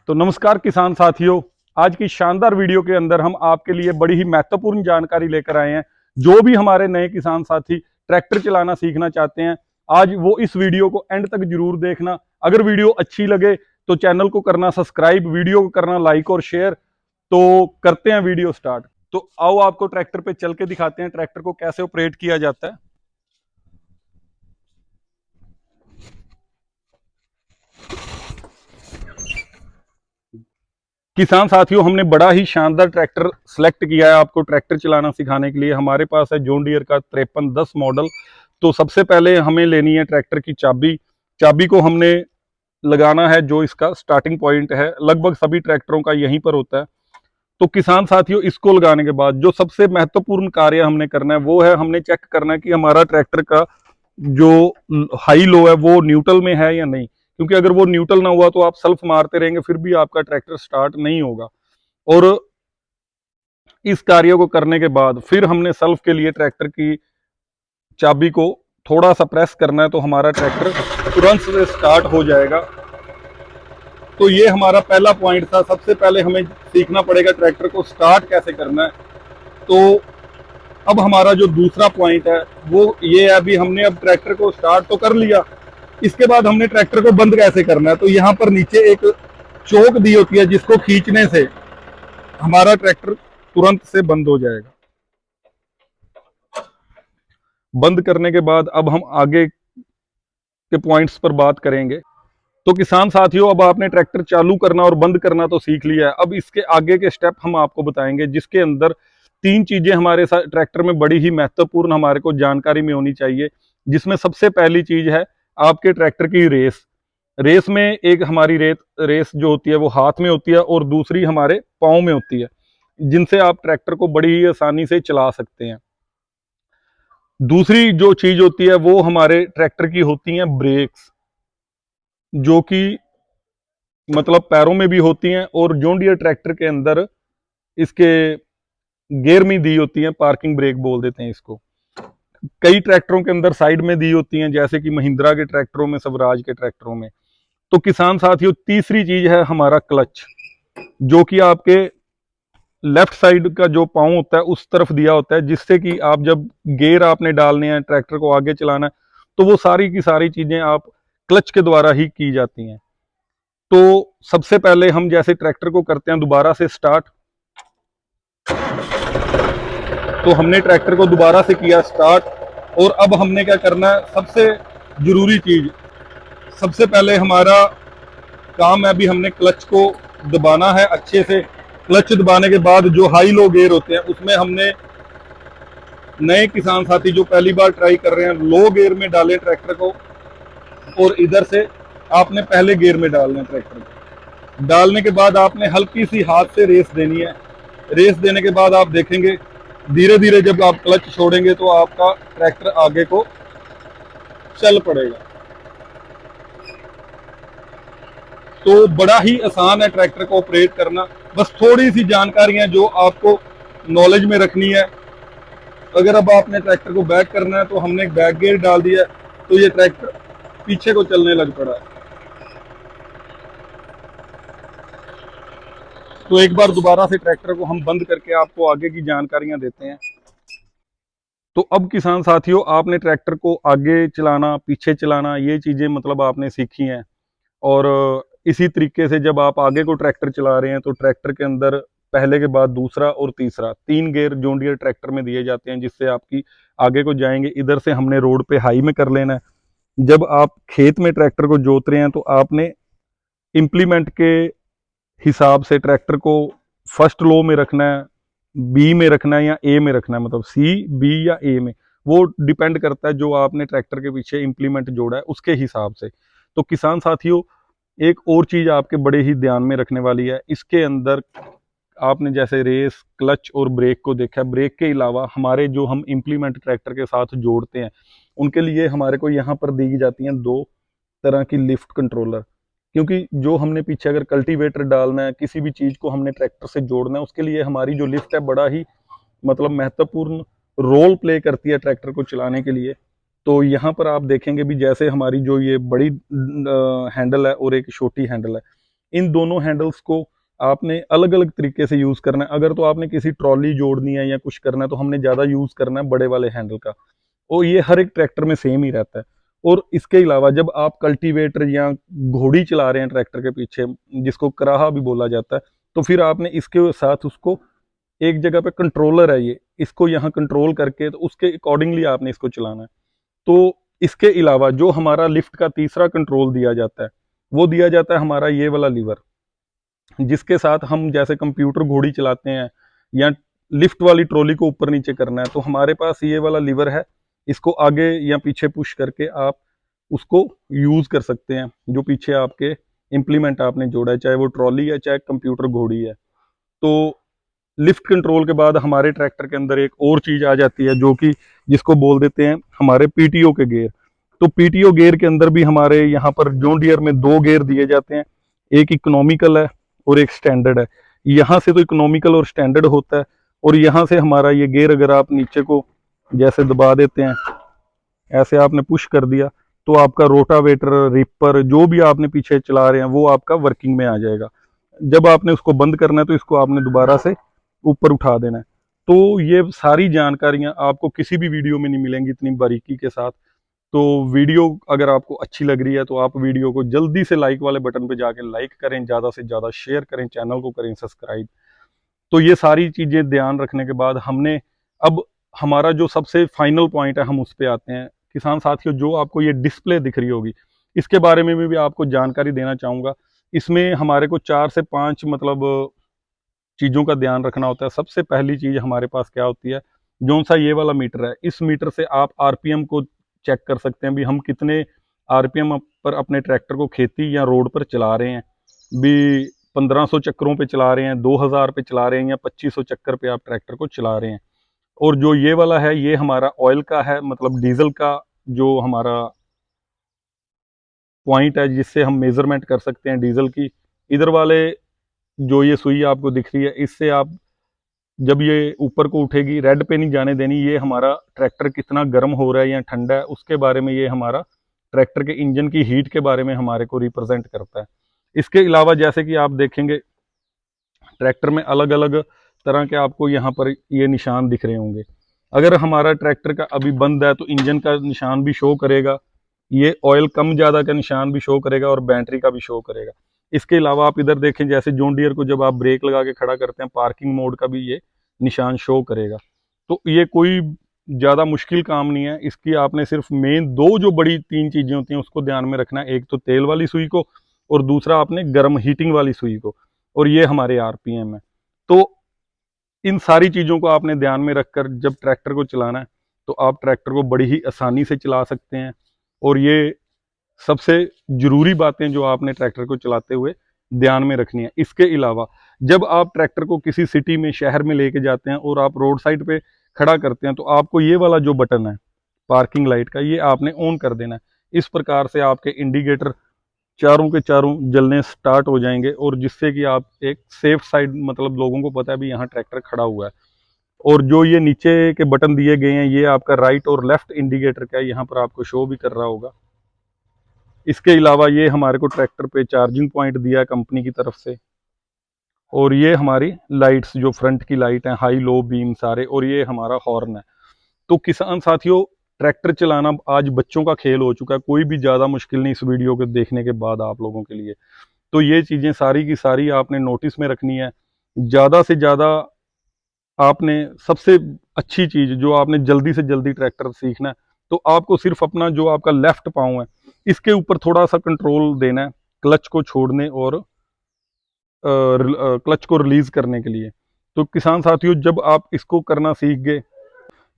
तो नमस्कार किसान साथियों, आज की शानदार वीडियो के अंदर हम आपके लिए बड़ी ही महत्वपूर्ण जानकारी लेकर आए हैं। जो भी हमारे नए किसान साथी ट्रैक्टर चलाना सीखना चाहते हैं, आज वो इस वीडियो को एंड तक जरूर देखना। अगर वीडियो अच्छी लगे तो चैनल को करना सब्सक्राइब, वीडियो को करना लाइक और शेयर। तो करते हैं वीडियो स्टार्ट। तो आओ आपको ट्रैक्टर पे चल के दिखाते हैं ट्रैक्टर को कैसे ऑपरेट किया जाता है। किसान साथियों, हमने बड़ा ही शानदार ट्रैक्टर सेलेक्ट किया है आपको ट्रैक्टर चलाना सिखाने के लिए। हमारे पास है जॉन डियर का 5310 मॉडल। तो सबसे पहले हमें लेनी है ट्रैक्टर की चाबी। चाबी को हमने लगाना है जो इसका स्टार्टिंग पॉइंट है, लगभग सभी ट्रैक्टरों का यहीं पर होता है। तो किसान साथियों, इसको लगाने के बाद जो सबसे महत्वपूर्ण कार्य हमने करना है वो है हमने चेक करना है कि हमारा ट्रैक्टर का जो हाई लो है वो न्यूट्रल में है या नहीं। क्योंकि अगर वो न्यूट्रल ना हुआ तो आप सेल्फ मारते रहेंगे, फिर भी आपका ट्रैक्टर स्टार्ट नहीं होगा। और इस कार्य को करने के बाद फिर हमने सेल्फ के लिए ट्रैक्टर की चाबी को थोड़ा सा प्रेस करना है, तो हमारा ट्रैक्टर तुरंत से स्टार्ट हो जाएगा। तो ये हमारा पहला पॉइंट था। सबसे पहले हमें सीखना पड़ेगा ट्रैक्टर को स्टार्ट कैसे करना है। तो अब हमारा जो दूसरा पॉइंट है वो ये है, अभी हमने अब ट्रैक्टर को स्टार्ट तो कर लिया, इसके बाद हमने ट्रैक्टर को बंद कैसे करना है। तो यहाँ पर नीचे एक चोक दी होती है जिसको खींचने से हमारा ट्रैक्टर तुरंत से बंद हो जाएगा। बंद करने के बाद अब हम आगे के पॉइंट्स पर बात करेंगे। तो किसान साथियों, अब आपने ट्रैक्टर चालू करना और बंद करना तो सीख लिया है। अब इसके आगे के स्टेप हम आपको बताएंगे, जिसके अंदर तीन चीजें हमारे साथ ट्रैक्टर में बड़ी ही महत्वपूर्ण हमारे को जानकारी में होनी चाहिए। जिसमें सबसे पहली चीज है आपके ट्रैक्टर की रेस। रेस में एक हमारी रेस जो होती है वो हाथ में होती है और दूसरी हमारे पाँव में होती है, जिनसे आप ट्रैक्टर को बड़ी ही आसानी से चला सकते हैं। दूसरी जो चीज होती है वो हमारे ट्रैक्टर की होती हैं ब्रेक्स, जो कि मतलब पैरों में भी होती हैं और जॉन डियर ट्रैक्टर के अंदर इसके गियर में दी होती हैं, पार्किंग ब्रेक बोल देते हैं इसको। कई ट्रैक्टरों के अंदर साइड में दी होती हैं, जैसे कि महिंद्रा के ट्रैक्टरों में, स्वराज के ट्रैक्टरों में। तो किसान साथियों, तीसरी चीज है हमारा क्लच, जो कि आपके लेफ्ट साइड का जो पाँव होता है उस तरफ दिया होता है, जिससे कि आप जब गियर आपने डालने हैं, ट्रैक्टर को आगे चलाना है, तो वो सारी की सारी चीजें आप क्लच के द्वारा ही की जाती हैं। तो सबसे पहले हम जैसे ट्रैक्टर को करते हैं दोबारा से स्टार्ट, तो हमने ट्रैक्टर को दोबारा से किया स्टार्ट। और अब हमने क्या करना है, सबसे जरूरी चीज, सबसे पहले हमारा काम है, अभी हमने क्लच को दबाना है अच्छे से। क्लच दबाने के बाद जो हाई लो गियर होते हैं उसमें हमने, नए किसान साथी जो पहली बार ट्राई कर रहे हैं, लो गियर में डालें ट्रैक्टर को और इधर से आपने पहले गियर में डालना है ट्रैक्टर को। डालने के बाद आपने हल्की सी हाथ से रेस देनी है। रेस देने के बाद आप देखेंगे धीरे धीरे जब आप क्लच छोड़ेंगे तो आपका ट्रैक्टर आगे को चल पड़ेगा। तो बड़ा ही आसान है ट्रैक्टर को ऑपरेट करना। बस थोड़ी सी जानकारियां जो आपको नॉलेज में रखनी है। अगर अब आपने ट्रैक्टर को बैक करना है तो हमने एक बैक गियर डाल दिया है, तो ये ट्रैक्टर पीछे को चलने लग पड़ा है। तो एक बार दोबारा से ट्रैक्टर को हम बंद करके आपको आगे की जानकारियां देते हैं। तो अब किसान साथियों, आपने ट्रैक्टर को आगे चलाना, पीछे चलाना, ये चीजें मतलब आपने सीखी हैं। और इसी तरीके से जब आप आगे को ट्रैक्टर चला रहे हैं तो ट्रैक्टर के अंदर पहले के बाद दूसरा और तीसरा, तीन गियर जॉन डियर ट्रैक्टर में दिए जाते हैं, जिससे आपकी आगे को जाएंगे। इधर से हमने रोड पे हाई में कर लेना है। जब आप खेत में ट्रैक्टर को जोत रहे हैं तो आपने इम्प्लीमेंट के हिसाब से ट्रैक्टर को फर्स्ट लो में रखना है, बी में रखना है या ए में रखना है, मतलब सी, बी या ए में, वो डिपेंड करता है जो आपने ट्रैक्टर के पीछे इम्प्लीमेंट जोड़ा है उसके हिसाब से। तो किसान साथियों, एक और चीज आपके बड़े ही ध्यान में रखने वाली है। इसके अंदर आपने जैसे रेस, क्लच और ब्रेक को देखा, ब्रेक के अलावा हमारे जो हम इम्प्लीमेंट ट्रैक्टर के साथ जोड़ते हैं, उनके लिए हमारे को यहाँ पर दी जाती हैं दो तरह की लिफ्ट कंट्रोलर। क्योंकि जो हमने पीछे अगर कल्टीवेटर डालना है, किसी भी चीज को हमने ट्रैक्टर से जोड़ना है, उसके लिए हमारी जो लिफ्ट है बड़ा ही मतलब महत्वपूर्ण रोल प्ले करती है ट्रैक्टर को चलाने के लिए। तो यहाँ पर आप देखेंगे भी, जैसे हमारी जो ये बड़ी हैंडल है और एक छोटी हैंडल है, इन दोनों हैंडल्स को आपने अलग अलग तरीके से यूज करना है। अगर तो आपने किसी ट्रॉली जोड़नी है या कुछ करना है तो हमने ज्यादा यूज करना है बड़े वाले हैंडल का, और ये हर एक ट्रैक्टर में सेम ही रहता है। और इसके अलावा जब आप कल्टीवेटर या घोड़ी चला रहे हैं ट्रैक्टर के पीछे, जिसको कराहा भी बोला जाता है, तो फिर आपने इसके साथ उसको एक जगह पे कंट्रोलर है, ये इसको यहाँ कंट्रोल करके तो उसके अकॉर्डिंगली आपने इसको चलाना है। तो इसके अलावा जो हमारा लिफ्ट का तीसरा कंट्रोल दिया जाता है, वो दिया जाता है हमारा ये वाला लीवर, जिसके साथ हम जैसे कंप्यूटर घोड़ी चलाते हैं या लिफ्ट वाली ट्रॉली को ऊपर नीचे करना है, तो हमारे पास ये वाला लीवर है। इसको आगे या पीछे पुश करके आप उसको यूज कर सकते हैं, जो पीछे आपके इंप्लीमेंट आपने जोड़ा है, चाहे वो ट्रॉली है चाहे कंप्यूटर घोड़ी है। तो लिफ्ट कंट्रोल के बाद हमारे ट्रैक्टर के अंदर एक और चीज आ जाती है, जो कि जिसको बोल देते हैं हमारे पीटीओ के गेयर। तो पीटीओ गेयर के अंदर भी हमारे यहाँ पर जॉन डियर में दो गेयर दिए जाते हैं, एक इकोनॉमिकल है और एक स्टैंडर्ड है। यहाँ से तो इकोनॉमिकल और स्टैंडर्ड होता है, और यहाँ से हमारा ये गेयर अगर आप नीचे को जैसे दबा देते हैं, ऐसे आपने पुश कर दिया, तो आपका रोटावेटर, रिपर जो भी आपने पीछे चला रहे हैं वो आपका वर्किंग में आ जाएगा। जब आपने उसको बंद करना है तो इसको आपने दोबारा से ऊपर उठा देना है। तो ये सारी जानकारियां आपको किसी भी वीडियो में नहीं मिलेंगी इतनी बारीकी के साथ। तो वीडियो अगर आपको अच्छी लग रही है तो आप वीडियो को जल्दी से लाइक वाले बटन पे जाके लाइक करें, ज़्यादा से ज़्यादा शेयर करें, चैनल को करें सब्सक्राइब। तो ये सारी चीज़ें ध्यान रखने के बाद हमने अब हमारा जो सबसे फाइनल पॉइंट है हम उस पर आते हैं। किसान साथियों, जो आपको ये डिस्प्ले दिख रही होगी, इसके बारे में भी आपको जानकारी देना चाहूँगा। इसमें हमारे को 4 से 5 मतलब चीज़ों का ध्यान रखना होता है। सबसे पहली चीज़ हमारे पास क्या होती है, जो सा ये वाला मीटर है, इस मीटर से आप आरपीएम को चेक कर सकते हैं भी हम कितने आरपीएम पर अपने ट्रैक्टर को खेती या रोड पर चला रहे हैं। भी 1500 चक्करों पे चला रहे हैं, 2000 पे चला रहे हैं या 2500 चक्कर पे आप ट्रैक्टर को चला रहे हैं। और जो ये वाला है ये हमारा ऑयल का है, मतलब डीजल का जो हमारा पॉइंट है जिससे हम मेजरमेंट कर सकते हैं डीजल की। इधर वाले जो ये सुई आपको दिख रही है, इससे आप जब ये ऊपर को उठेगी, रेड पे नहीं जाने देनी, ये हमारा ट्रैक्टर कितना गर्म हो रहा है या ठंडा है उसके बारे में, ये हमारा ट्रैक्टर के इंजन की हीट के बारे में हमारे को रिप्रेजेंट करता है। इसके अलावा जैसे कि आप देखेंगे ट्रैक्टर में अलग अलग तरह के आपको यहाँ पर ये निशान दिख रहे होंगे। अगर हमारा ट्रैक्टर का अभी बंद है तो इंजन का निशान भी शो करेगा, ये ऑयल कम ज़्यादा का निशान भी शो करेगा और बैटरी का भी शो करेगा। इसके अलावा आप इधर देखें, जैसे जॉन डियर को जब आप ब्रेक लगा के खड़ा करते हैं, पार्किंग मोड का भी ये निशान शो करेगा। तो ये कोई ज़्यादा मुश्किल काम नहीं है, इसकी आपने सिर्फ मेन दो जो बड़ी 3 चीज़ें होती हैं उसको ध्यान में रखना है। एक तो तेल वाली सुई को और दूसरा आपने गर्म हीटिंग वाली सुई को, और ये हमारे आरपीएम है। तो इन सारी चीज़ों को आपने ध्यान में रखकर जब ट्रैक्टर को चलाना है तो आप ट्रैक्टर को बड़ी ही आसानी से चला सकते हैं। और ये सबसे जरूरी बातें जो आपने ट्रैक्टर को चलाते हुए ध्यान में रखनी है। इसके अलावा जब आप ट्रैक्टर को किसी सिटी में, शहर में लेके जाते हैं और आप रोड साइड पे खड़ा करते हैं, तो आपको ये वाला जो बटन है पार्किंग लाइट का, ये आपने ऑन कर देना है। इस प्रकार से आपके इंडिकेटर चारों के चारों जलने स्टार्ट हो जाएंगे, और जिससे कि आप एक सेफ साइड, मतलब लोगों को पता है भी यहाँ ट्रैक्टर खड़ा हुआ है। और जो ये नीचे के बटन दिए गए हैं, ये आपका राइट और लेफ्ट इंडिकेटर का है, यहाँ पर आपको शो भी कर रहा होगा। इसके अलावा ये हमारे को ट्रैक्टर पे चार्जिंग पॉइंट दिया है कंपनी की तरफ से, और ये हमारी लाइट्स जो फ्रंट की लाइट है, हाई लो बीम सारे, और ये हमारा हॉर्न है। तो किसान साथियों, ट्रैक्टर चलाना आज बच्चों का खेल हो चुका है, कोई भी ज़्यादा मुश्किल नहीं इस वीडियो को देखने के बाद आप लोगों के लिए। तो ये चीज़ें सारी की सारी आपने नोटिस में रखनी है। ज़्यादा से ज़्यादा आपने सबसे अच्छी चीज़ जो आपने जल्दी से जल्दी ट्रैक्टर सीखना है, तो आपको सिर्फ अपना जो आपका लेफ्ट पाँव है इसके ऊपर थोड़ा सा कंट्रोल देना है, क्लच को छोड़ने और क्लच को रिलीज करने के लिए। तो किसान साथियों, जब आप इसको करना सीख गए,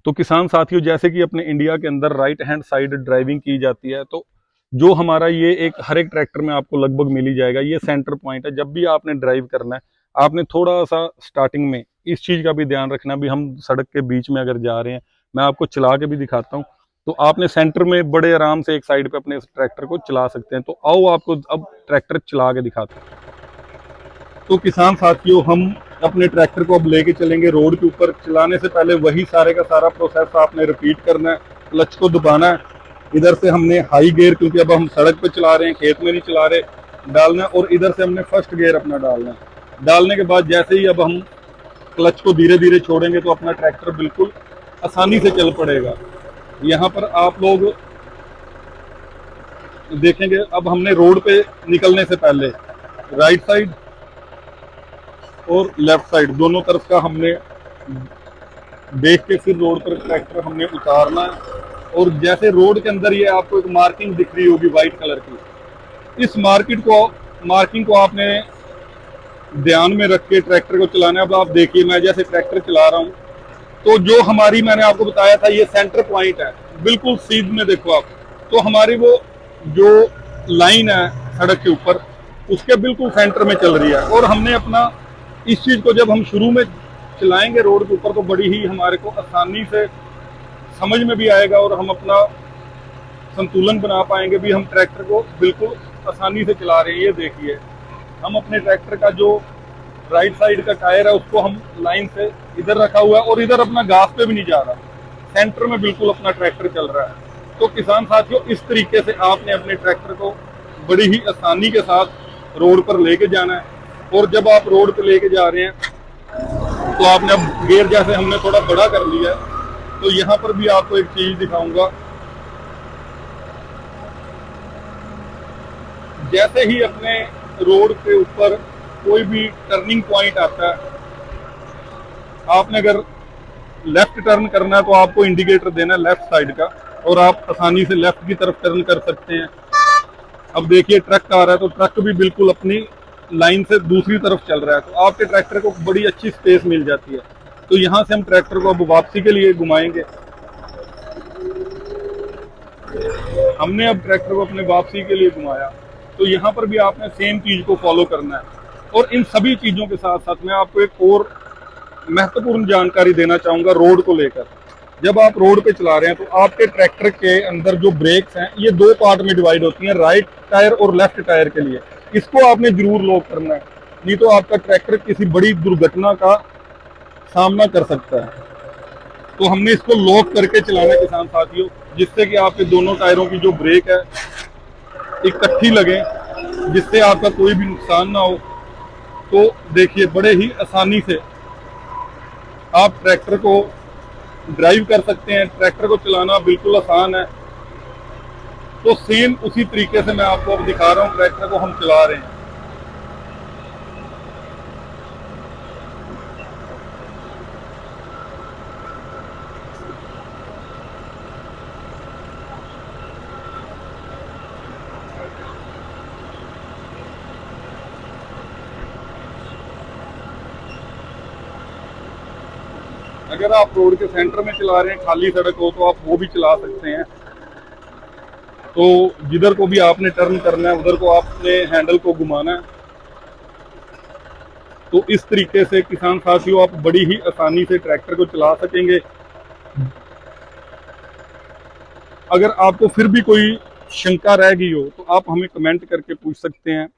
तो किसान साथियों जैसे कि अपने इंडिया के अंदर राइट हैंड साइड ड्राइविंग की जाती है, तो जो हमारा ये एक हर एक ट्रैक्टर में आपको लगभग मिल ही जाएगा, ये सेंटर पॉइंट है। जब भी आपने ड्राइव करना है, आपने थोड़ा सा स्टार्टिंग में इस चीज़ का भी ध्यान रखना भी हम सड़क के बीच में अगर जा रहे हैं, मैं आपको चला के भी दिखाता हूँ, तो आपने सेंटर में बड़े आराम से एक साइड पे अपने ट्रैक्टर को चला सकते हैं। तो आओ आपको अब ट्रैक्टर चला के दिखाते हैं। तो किसान साथियों, हम अपने ट्रैक्टर को अब लेके चलेंगे रोड के ऊपर। चलाने से पहले वही सारे का सारा प्रोसेस आपने रिपीट करना है। क्लच को दबाना है, इधर से हमने हाई गियर, क्योंकि अब हम सड़क पे चला रहे हैं, खेत में नहीं चला रहे, डालना है और इधर से हमने फर्स्ट गियर अपना डालना है। डालने के बाद जैसे ही अब हम क्लच को धीरे धीरे छोड़ेंगे तो अपना ट्रैक्टर बिल्कुल आसानी से चल पड़ेगा। यहाँ पर आप लोग देखेंगे, अब हमने रोड पे निकलने से पहले राइट साइड और लेफ्ट साइड दोनों तरफ का हमने देख के फिर रोड पर ट्रैक्टर हमने उतारना है। और जैसे रोड के अंदर ये आपको एक मार्किंग दिख रही होगी वाइट कलर की, इस मार्किंग को आपने ध्यान में रख के ट्रैक्टर को चलाना है। अब आप देखिए, मैं जैसे ट्रैक्टर चला रहा हूँ तो जो हमारी, मैंने आपको बताया था ये सेंटर पॉइंट है, बिल्कुल सीध में देखो आप, तो हमारी वो जो लाइन है सड़क के ऊपर उसके बिल्कुल सेंटर में चल रही है। और हमने अपना इस चीज को जब हम शुरू में चलाएंगे रोड के ऊपर तो बड़ी ही हमारे को आसानी से समझ में भी आएगा और हम अपना संतुलन बना पाएंगे भी, हम ट्रैक्टर को बिल्कुल आसानी से चला रहे हैं। ये देखिए, हम अपने ट्रैक्टर का जो राइट साइड का टायर है उसको हम लाइन से इधर रखा हुआ है और इधर अपना घास पे भी नहीं जा रहा, सेंटर में बिल्कुल अपना ट्रैक्टर चल रहा है। तो किसान साथियों, इस तरीके से आपने अपने ट्रैक्टर को बड़ी ही आसानी के साथ रोड पर लेके जाना है। और जब आप रोड पर लेके जा रहे हैं तो आपने अब गियर जैसे हमने थोड़ा बड़ा कर लिया है, तो यहाँ पर भी आपको एक चीज दिखाऊंगा। जैसे ही अपने रोड के ऊपर कोई भी टर्निंग पॉइंट आता है, आपने अगर लेफ्ट टर्न करना है तो आपको इंडिकेटर देना है लेफ्ट साइड का और आप आसानी से लेफ्ट की तरफ टर्न कर सकते हैं। अब देखिए ट्रक आ रहा है तो ट्रक भी बिल्कुल अपनी लाइन से दूसरी तरफ चल रहा है, तो आपके ट्रैक्टर को बड़ी अच्छी स्पेस मिल जाती है। तो यहाँ से हम ट्रैक्टर को अब वापसी के लिए घुमाएंगे। हमने अब ट्रैक्टर को अपने वापसी के लिए घुमाया, तो यहाँ पर भी आपने सेम चीज को फॉलो करना है। और इन सभी चीजों के साथ साथ मैं आपको एक और महत्वपूर्ण जानकारी देना चाहूंगा रोड को लेकर। जब आप रोड पे चला रहे हैं तो आपके ट्रैक्टर के अंदर जो ब्रेक्स हैं ये दो पार्ट में डिवाइड होती हैं, राइट टायर और लेफ्ट टायर के लिए। इसको आपने जरूर लॉक करना है, नहीं तो आपका ट्रैक्टर किसी बड़ी दुर्घटना का सामना कर सकता है। तो हमने इसको लॉक करके चलाना है किसान साथियों, जिससे कि आपके दोनों टायरों की जो ब्रेक है इकट्ठी लगे, जिससे आपका कोई भी नुकसान ना हो। तो देखिए, बड़े ही आसानी से आप ट्रैक्टर को ड्राइव कर सकते हैं, ट्रैक्टर को चलाना बिल्कुल आसान है। तो सेम उसी तरीके से मैं आपको अब दिखा रहा हूँ, ट्रैक्टर को हम चला रहे हैं। अगर आप रोड के सेंटर में चला रहे हैं, खाली सड़क हो, तो आप वो भी चला सकते हैं। तो जिधर को भी आपने टर्न करना है उधर को आपने हैंडल को घुमाना है। तो इस तरीके से किसान साथियों आप बड़ी ही आसानी से ट्रैक्टर को चला सकेंगे। अगर आपको फिर भी कोई शंका रह गई हो तो आप हमें कमेंट करके पूछ सकते हैं।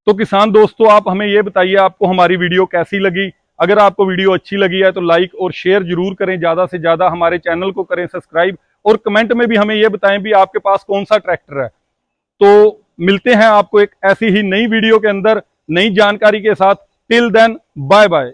तो किसान दोस्तों, आप हमें ये बताइए आपको हमारी वीडियो कैसी लगी। अगर आपको वीडियो अच्छी लगी है तो लाइक और शेयर जरूर करें, ज़्यादा से ज़्यादा हमारे चैनल को करें सब्सक्राइब, और कमेंट में भी हमें ये बताएं भी आपके पास कौन सा ट्रैक्टर है। तो मिलते हैं आपको एक ऐसी ही नई वीडियो के अंदर नई जानकारी के साथ। Till then, bye bye.